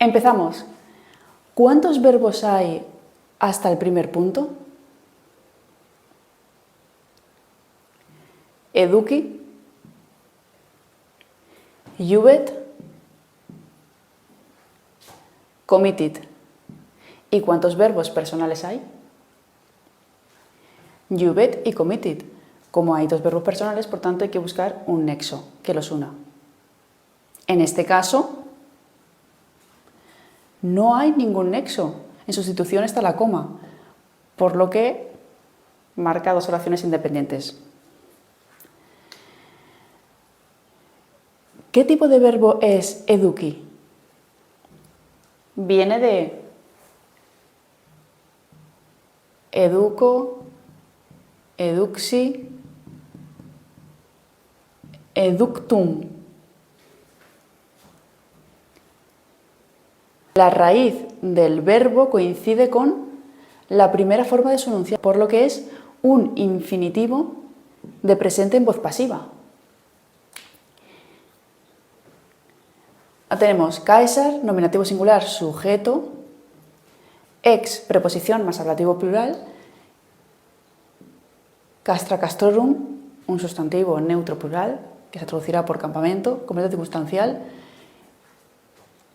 Empezamos. ¿Cuántos verbos hay hasta el primer punto? Eduki, Juvet, committed. ¿Y cuántos verbos personales hay? Juvet y committed. Como hay dos verbos personales, por tanto hay que buscar un nexo que los una. En este caso, no hay ningún nexo. En sustitución está la coma, por lo que marca dos oraciones independientes. ¿Qué tipo de verbo es eduki? Viene de educo, eduxi, eductum. La raíz del verbo coincide con la primera forma de su enunciado, por lo que es un infinitivo de presente en voz pasiva. Tenemos Caesar, nominativo singular, sujeto, ex, preposición más ablativo plural, castra castrorum, un sustantivo neutro plural, que se traducirá por campamento, completo circunstancial.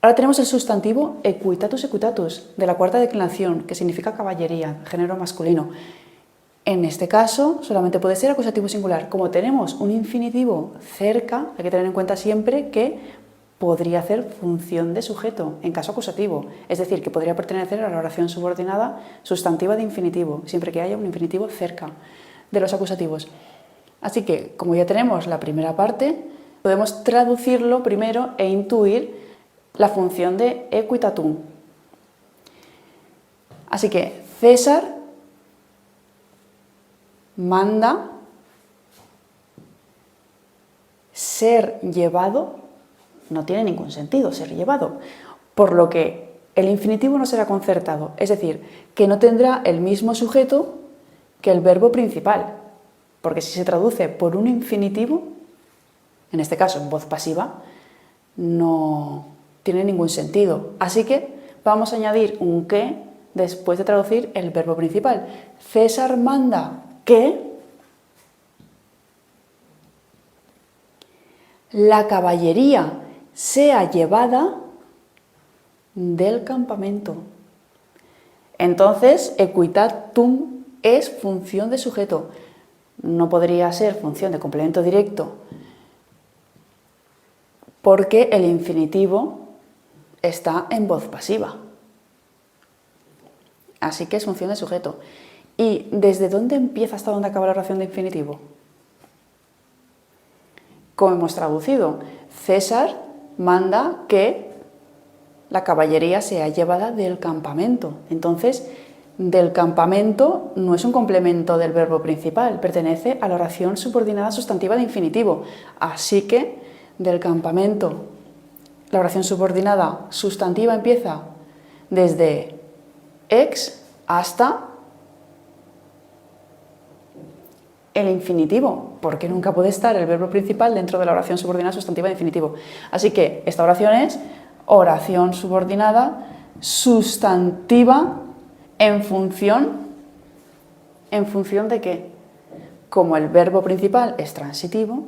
Ahora tenemos el sustantivo equitatus equitatus, de la cuarta declinación, que significa caballería, género masculino. En este caso, solamente puede ser acusativo singular. Como tenemos un infinitivo cerca, hay que tener en cuenta siempre que podría hacer función de sujeto en caso acusativo, es decir, que podría pertenecer a la oración subordinada sustantiva de infinitivo, siempre que haya un infinitivo cerca de los acusativos. Así que, como ya tenemos la primera parte, podemos traducirlo primero e intuir la función de equitatum. Así que César manda ser llevado. No tiene ningún sentido ser llevado, por lo que el infinitivo no será concertado, es decir, que no tendrá el mismo sujeto que el verbo principal, porque si se traduce por un infinitivo, en este caso en voz pasiva, no tiene ningún sentido. Así que vamos a añadir un que después de traducir el verbo principal. César manda que la caballería sea llevada del campamento. Entonces, equitatum es función de sujeto. No podría ser función de complemento directo porque el infinitivo está en voz pasiva. Así que es función de sujeto. ¿Y desde dónde empieza hasta dónde acaba la oración de infinitivo? Como hemos traducido, César manda que la caballería sea llevada del campamento. Entonces, del campamento no es un complemento del verbo principal, pertenece a la oración subordinada sustantiva de infinitivo. Así que, del campamento, la oración subordinada sustantiva empieza desde ex hasta el infinitivo, porque nunca puede estar el verbo principal dentro de la oración subordinada sustantiva de infinitivo. Así que esta oración es oración subordinada sustantiva en función de qué? Como el verbo principal es transitivo,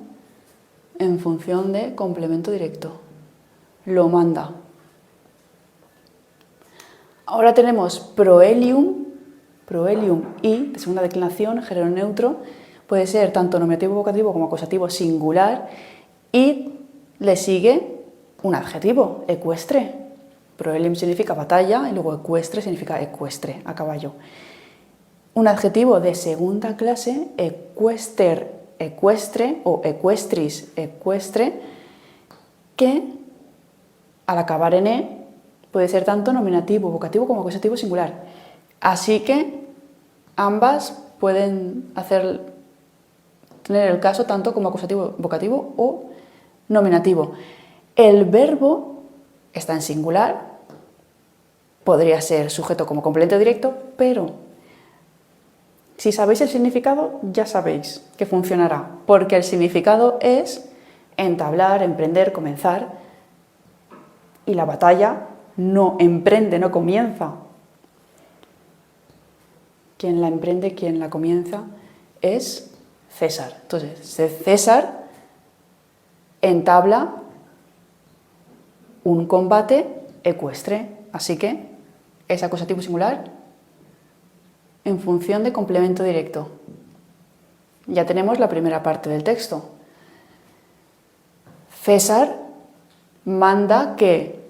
en función de complemento directo. Lo manda. Ahora tenemos proelium y, de segunda declinación, género neutro, puede ser tanto nominativo vocativo como acusativo singular y le sigue un adjetivo, ecuestre. Proelium significa batalla y luego ecuestre significa ecuestre, a caballo. Un adjetivo de segunda clase, equester, ecuestre o equestris, ecuestre, que al acabar en e puede ser tanto nominativo vocativo como acusativo singular. Así que ambas pueden tener el caso tanto como acusativo vocativo o nominativo. El verbo está en singular, podría ser sujeto como complemento directo, pero si sabéis el significado ya sabéis que funcionará, porque el significado es entablar, emprender, comenzar, y la batalla no emprende, no comienza. Quien la emprende, quien la comienza es César. Entonces, César entabla un combate ecuestre, así que es acusativo singular en función de complemento directo. Ya tenemos la primera parte del texto. César manda que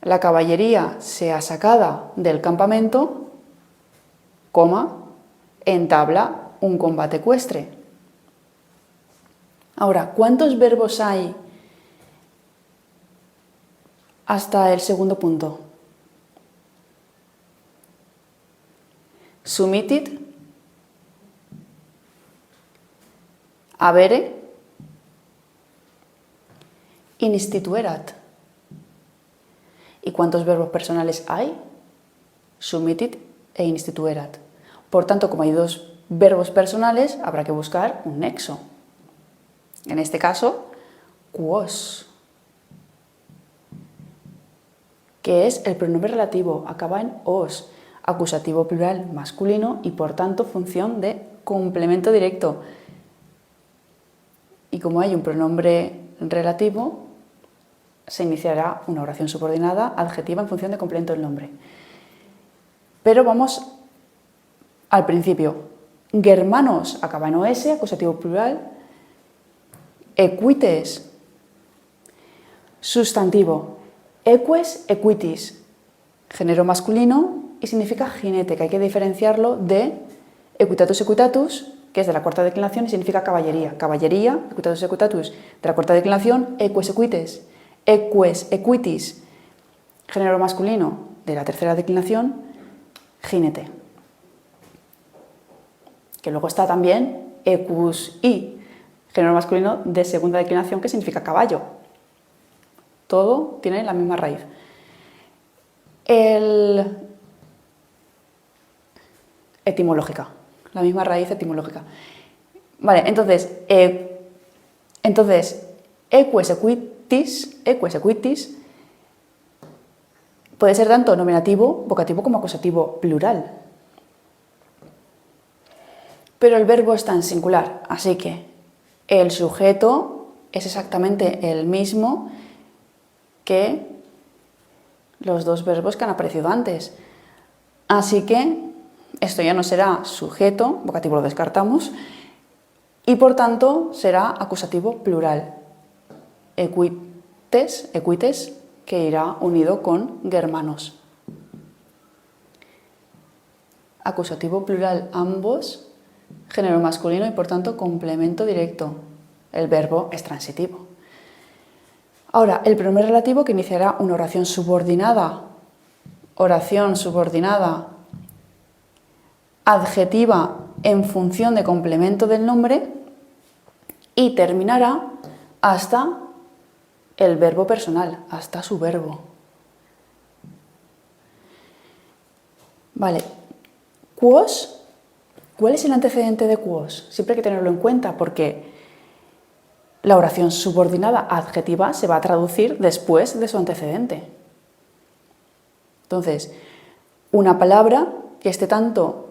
la caballería sea sacada del campamento, entabla un combate ecuestre. Ahora, ¿cuántos verbos hay hasta el segundo punto? Submitted, avere, instituerat. ¿Y cuántos verbos personales hay? Submitted e instituerat. Por tanto, como hay dos verbos personales, habrá que buscar un nexo. En este caso, quos, que es el pronombre relativo, acaba en os, acusativo plural masculino y por tanto función de complemento directo. Y como hay un pronombre relativo, se iniciará una oración subordinada adjetiva en función de complemento del nombre. Pero vamos al principio. Germanos acaba en os, acusativo plural. Equites, sustantivo. Eques, equitis, género masculino y significa jinete, que hay que diferenciarlo de equitatus, equitatus, que es de la cuarta declinación y significa caballería. Caballería, equitatus, equitatus, de la cuarta declinación, eques, equites. Eques, equitis, género masculino, de la tercera declinación, jinete. Que luego está también equus i, género masculino de segunda declinación, que significa caballo. Todo tiene la misma raíz. Etimológica, la misma raíz etimológica. Vale, entonces eques, equitis puede ser tanto nominativo, vocativo como acusativo plural. Pero el verbo está en singular, así que el sujeto es exactamente el mismo que los dos verbos que han aparecido antes. Así que esto ya no será sujeto, vocativo lo descartamos, y por tanto será acusativo plural. Equites, que irá unido con germanos. Acusativo plural ambos, género masculino y por tanto complemento directo. El verbo es transitivo. Ahora, el pronombre relativo que iniciará una oración subordinada. Oración subordinada adjetiva en función de complemento del nombre y terminará hasta el verbo personal, hasta su verbo. Vale, quos, ¿cuál es el antecedente de quos? Siempre hay que tenerlo en cuenta porque la oración subordinada adjetiva se va a traducir después de su antecedente. Entonces, una palabra que esté tanto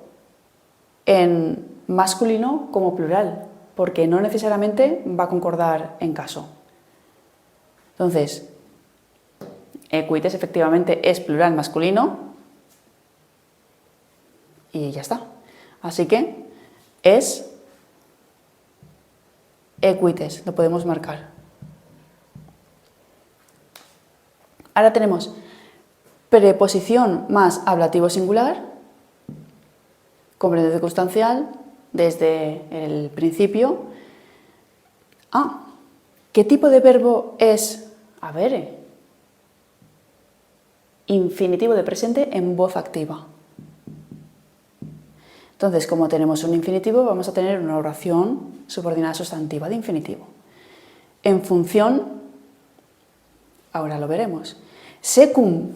en masculino como plural, porque no necesariamente va a concordar en caso. Entonces, equites efectivamente es plural masculino y ya está. Así que es equites, lo podemos marcar. Ahora tenemos preposición más ablativo singular, complemento circunstancial, desde el principio. ¿Qué tipo de verbo es avere? Infinitivo de presente en voz activa. Entonces, como tenemos un infinitivo, vamos a tener una oración subordinada sustantiva de infinitivo. En función, ahora lo veremos, secum,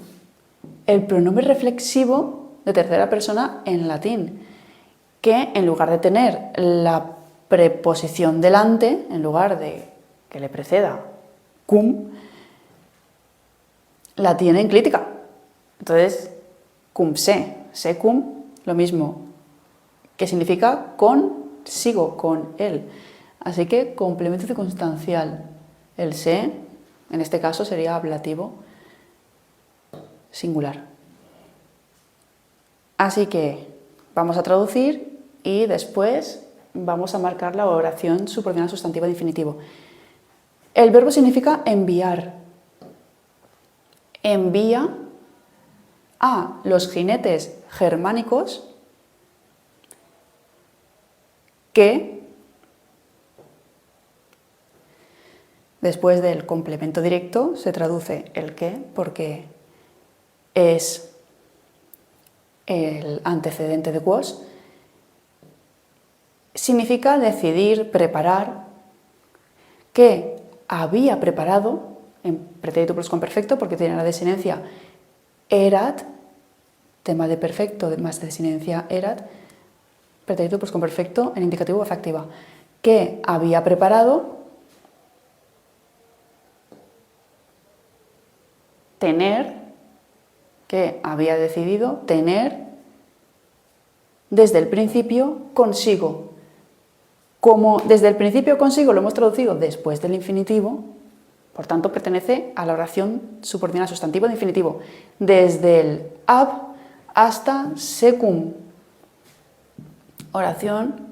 el pronombre reflexivo de tercera persona en latín, que en lugar de tener la preposición delante, en lugar de que le preceda cum, la tiene enclítica. Entonces, cum se cum, lo mismo, que significa consigo, con él. Así que complemento circunstancial. El se, en este caso, sería ablativo singular. Así que vamos a traducir y después vamos a marcar la oración subordinada sustantiva de infinitivo. El verbo significa enviar. Envía a los jinetes germánicos que, después del complemento directo, se traduce el que porque es el antecedente de quos, significa decidir, preparar, que había preparado, en pretérito pluscuamperfecto, porque tiene la desinencia erat, tema de perfecto más desinencia erat, pretérito pluscuamperfecto en indicativo o afectiva, que había preparado, tener, que había decidido tener desde el principio consigo. Como desde el principio consigo lo hemos traducido después del infinitivo, por tanto pertenece a la oración subordinada sustantivo de infinitivo, desde el ab hasta secum. Oración,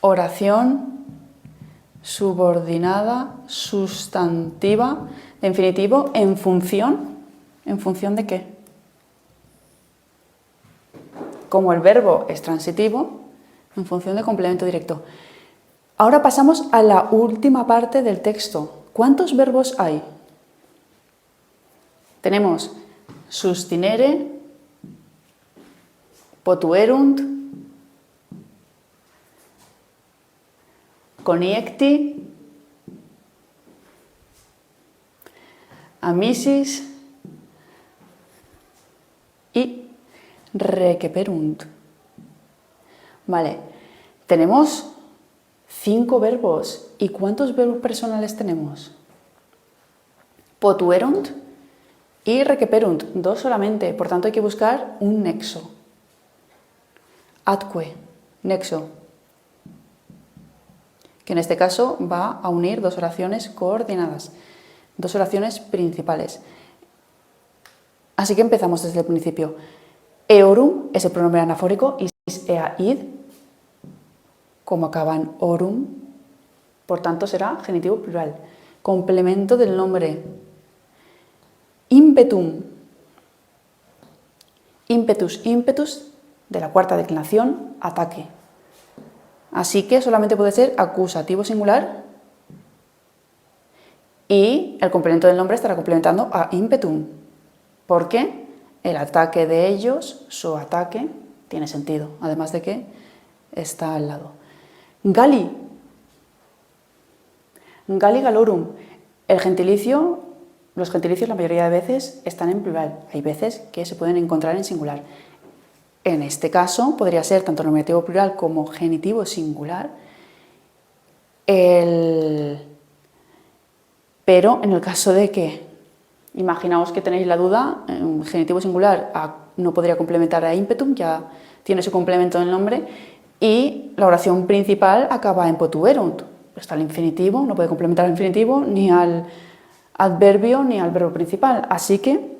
oración subordinada sustantiva de infinitivo ¿en función de qué? Como el verbo es transitivo, en función de complemento directo. Ahora pasamos a la última parte del texto. ¿Cuántos verbos hay? Tenemos sustinere, potuerunt, coniecti, amisis y requeperunt. Vale, tenemos 5 verbos. ¿Y cuántos verbos personales tenemos? Potuerunt y requeperunt, 2 solamente, por tanto hay que buscar un nexo. Atque, nexo, que en este caso va a unir 2 oraciones coordinadas, 2 oraciones principales. Así que empezamos desde el principio. Eorum es el pronombre anafórico, is, ea, id, como acaban orum, por tanto será genitivo plural. Complemento del nombre. Impetum, impetus, impetus, de la cuarta declinación, ataque. Así que solamente puede ser acusativo singular y el complemento del nombre estará complementando a impetum, porque el ataque de ellos, su ataque, tiene sentido, además de que está al lado. Gali, gali galorum, el gentilicio, los gentilicios la mayoría de veces están en plural, hay veces que se pueden encontrar en singular. En este caso podría ser tanto nominativo plural como genitivo singular, pero en el caso de que, imaginaos que tenéis la duda, un genitivo singular no podría complementar a impetum, ya tiene su complemento en el nombre, y la oración principal acaba en potuerunt. Está el infinitivo, no puede complementar al infinitivo, ni al adverbio, ni al verbo principal, así que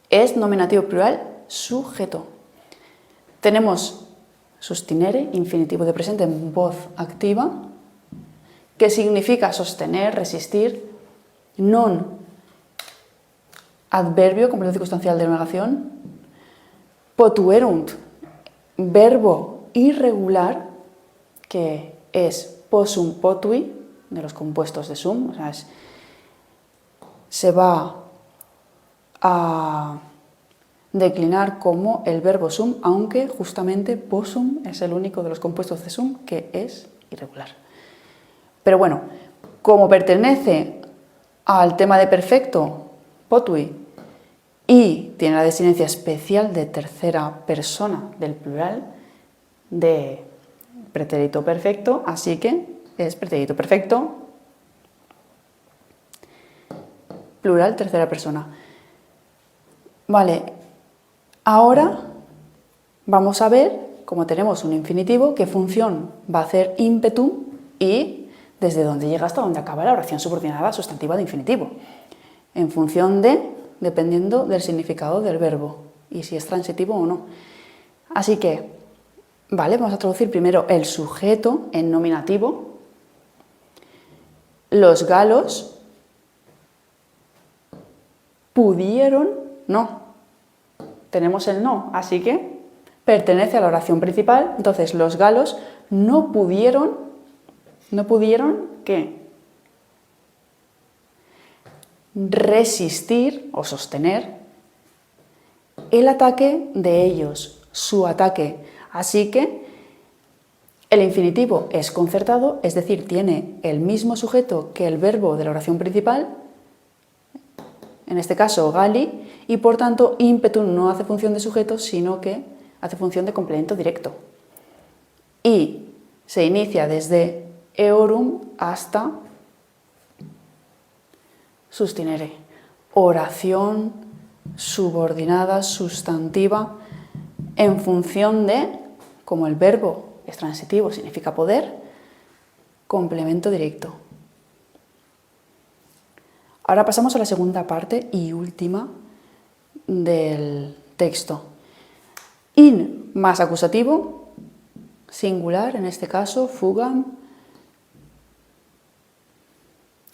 es nominativo plural sujeto. Tenemos sustinere, infinitivo de presente en voz activa, que significa sostener, resistir, non, adverbio, complemento circunstancial de negación, potuerunt, verbo irregular, que es possum potui, de los compuestos de sum, o sea, se va a declinar como el verbo sum, aunque justamente possum es el único de los compuestos de sum que es irregular. Pero bueno, como pertenece al tema de perfecto, potui, y tiene la desinencia especial de tercera persona del plural de pretérito perfecto, así que es pretérito perfecto, plural, tercera persona. Vale, ahora vamos a ver, como tenemos un infinitivo, qué función va a hacer ímpetum y desde dónde llega hasta dónde acaba la oración subordinada sustantiva de infinitivo, en función de, dependiendo del significado del verbo y si es transitivo o no. Así que, vale, vamos a traducir primero el sujeto en nominativo. Los galos pudieron, no, tenemos el no, así que pertenece a la oración principal, entonces los galos no pudieron, ¿qué? Resistir o sostener el ataque de ellos, su ataque, así que el infinitivo es concertado, es decir, tiene el mismo sujeto que el verbo de la oración principal, en este caso gali, y por tanto ímpetum no hace función de sujeto, sino que hace función de complemento directo. Y se inicia desde eorum hasta sustinere, oración subordinada, sustantiva, en función de, como el verbo es transitivo, significa poder, complemento directo. Ahora pasamos a la segunda parte y última del texto. In más acusativo, singular, en este caso, fugam,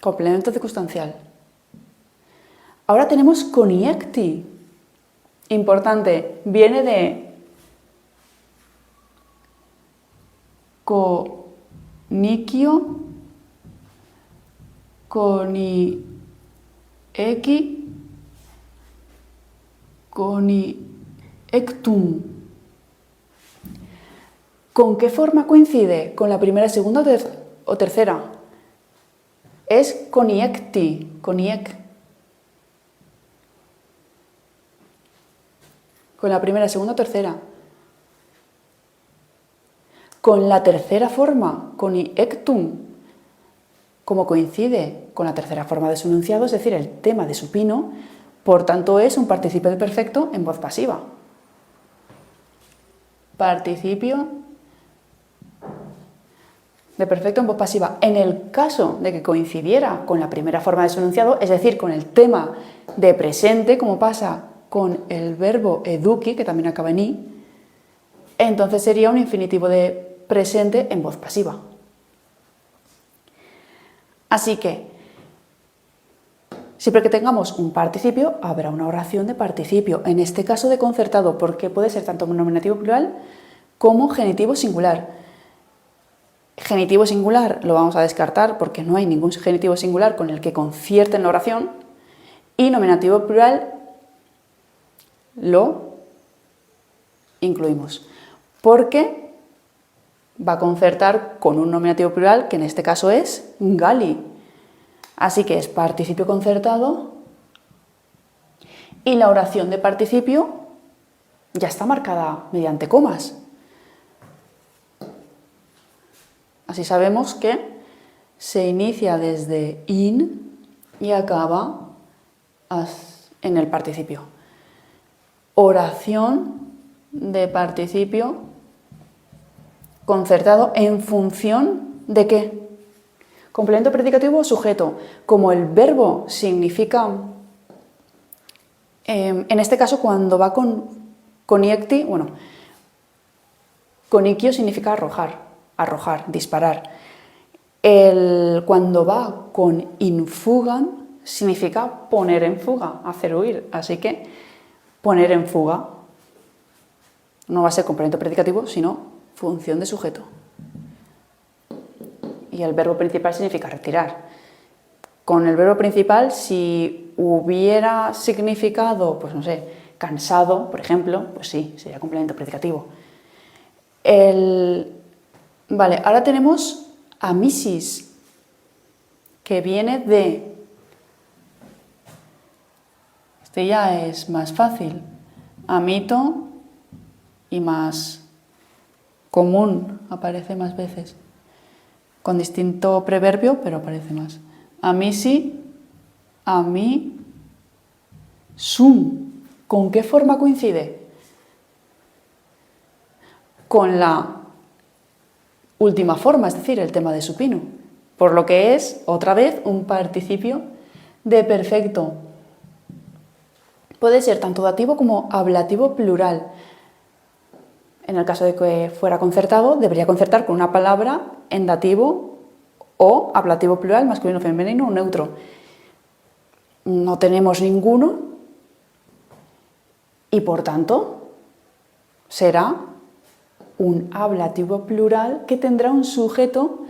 complemento circunstancial. Ahora tenemos coniecti, importante, viene de conicio, conieci, coniectum. ¿Con qué forma coincide? ¿Con la primera, segunda o tercera? Es coniecti, coniec. ¿Con la primera, segunda o tercera? Con la tercera forma, coniectum, como coincide con la tercera forma de su enunciado, es decir, el tema de supino, por tanto es un participio de perfecto en voz pasiva. Participio de perfecto en voz pasiva. En el caso de que coincidiera con la primera forma de su enunciado, es decir, con el tema de presente, como pasa con el verbo eduki, que también acaba en i, entonces sería un infinitivo de presente en voz pasiva. Así que, siempre que tengamos un participio, habrá una oración de participio, en este caso de concertado, porque puede ser tanto nominativo plural como genitivo singular. Genitivo singular lo vamos a descartar porque no hay ningún genitivo singular con el que concierten la oración, y nominativo plural lo incluimos, porque va a concertar con un nominativo plural que en este caso es gali. Así que es participio concertado y la oración de participio ya está marcada mediante comas. Así sabemos que se inicia desde in y acaba en el participio. Oración de participio concertado en función de ¿qué? Complemento predicativo o sujeto. Como el verbo significa, en este caso cuando va con coniecti, bueno, coniquio significa arrojar, disparar. Cuando va con infugam significa poner en fuga, hacer huir. Así que poner en fuga no va a ser complemento predicativo, sino función de sujeto. Y el verbo principal significa retirar. Con el verbo principal, si hubiera significado, pues no sé, cansado, por ejemplo, pues sí, sería complemento predicativo. Vale, ahora tenemos amisis, que viene de... Este ya es más fácil. Amito y más común, aparece más veces. con distinto preverbio, pero aparece más. Amisi, a mí, sum. ¿Con qué forma coincide? Con la última forma, es decir, el tema de supino, por lo que es, otra vez, un participio de perfecto. Puede ser tanto dativo como ablativo plural. En el caso de que fuera concertado, debería concertar con una palabra en dativo o ablativo plural, masculino, femenino o neutro. No tenemos ninguno y, por tanto, será un ablativo plural que tendrá un sujeto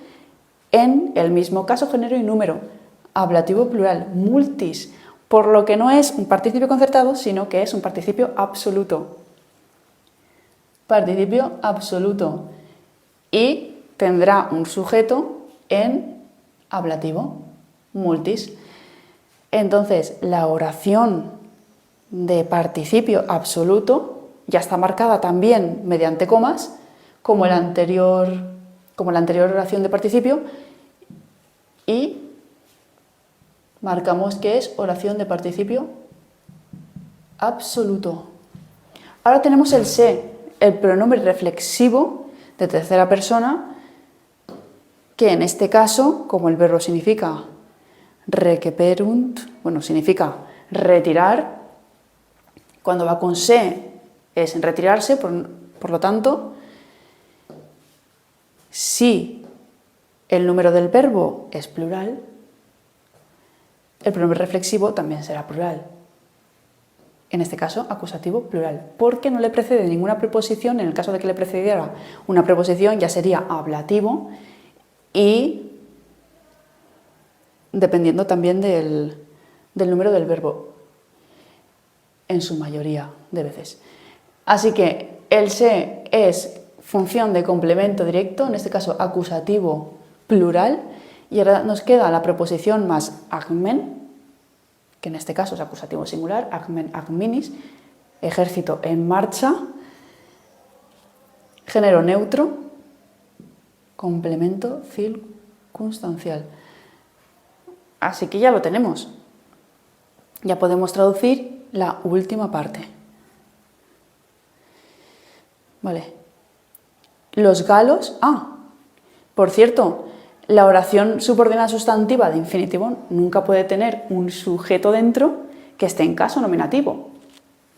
en el mismo caso, género y número. Ablativo plural, multis, por lo que no es un participio concertado, sino que es un participio absoluto. Participio absoluto. Y tendrá un sujeto en ablativo, multis. Entonces, la oración de participio absoluto ya está marcada también mediante comas, como la anterior oración de participio, y marcamos que es oración de participio absoluto. Ahora tenemos el se, el pronombre reflexivo de tercera persona, que en este caso, como el verbo significa requeperunt, significa retirar, cuando va con se es retirarse, por lo tanto, si el número del verbo es plural, el pronombre reflexivo también será plural. En este caso, acusativo plural, porque no le precede ninguna preposición. En el caso de que le precediera una preposición, ya sería ablativo y dependiendo también del número del verbo, en su mayoría de veces. Así que el se es función de complemento directo, en este caso acusativo plural, y ahora nos queda la preposición más agmen, que en este caso es acusativo singular, agmen, agminis, ejército en marcha, género neutro, complemento circunstancial. Así que ya lo tenemos. Ya podemos traducir la última parte. Vale. Los galos... por cierto, la oración subordinada sustantiva de infinitivo nunca puede tener un sujeto dentro que esté en caso nominativo.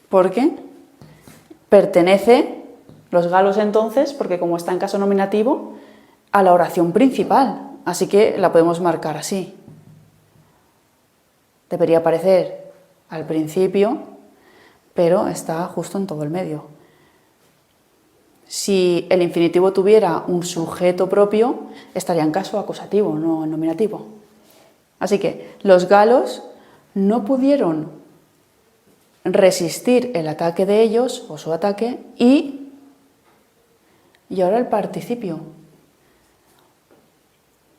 ¿Por qué? Pertenece, los galos entonces, porque como está en caso nominativo, a la oración principal. Así que la podemos marcar así. Debería aparecer al principio, pero está justo en todo el medio. Si el infinitivo tuviera un sujeto propio, estaría en caso acusativo, no en nominativo. Así que los galos no pudieron resistir el ataque de ellos, o su ataque, y ahora el participio,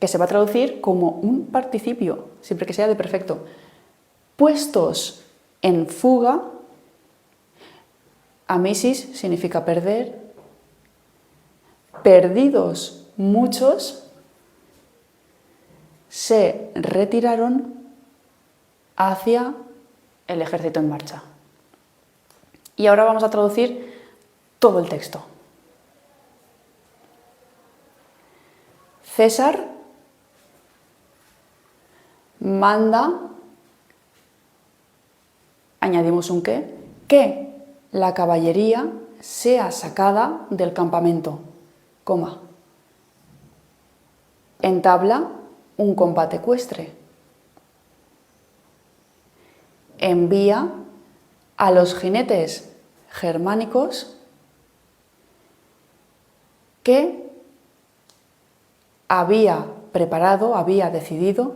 que se va a traducir como un participio, siempre que sea de perfecto. Puestos en fuga, amisis significa perder, perdidos muchos, se retiraron hacia el ejército en marcha. Y ahora vamos a traducir todo el texto. César manda, añadimos un que la caballería sea sacada del campamento, coma. Entabla un combate ecuestre. Envía a los jinetes germánicos que había preparado, había decidido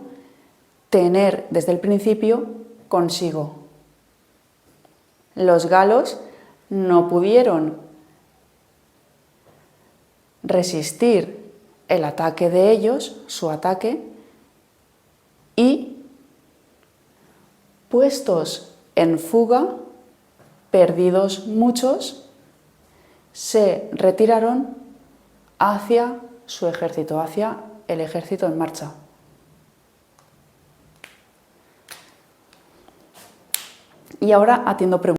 tener desde el principio consigo. Los galos no pudieron resistir el ataque de ellos, su ataque, y puestos en fuga, perdidos muchos, se retiraron hacia su ejército, hacia el ejército en marcha. Y ahora atiendo preguntas.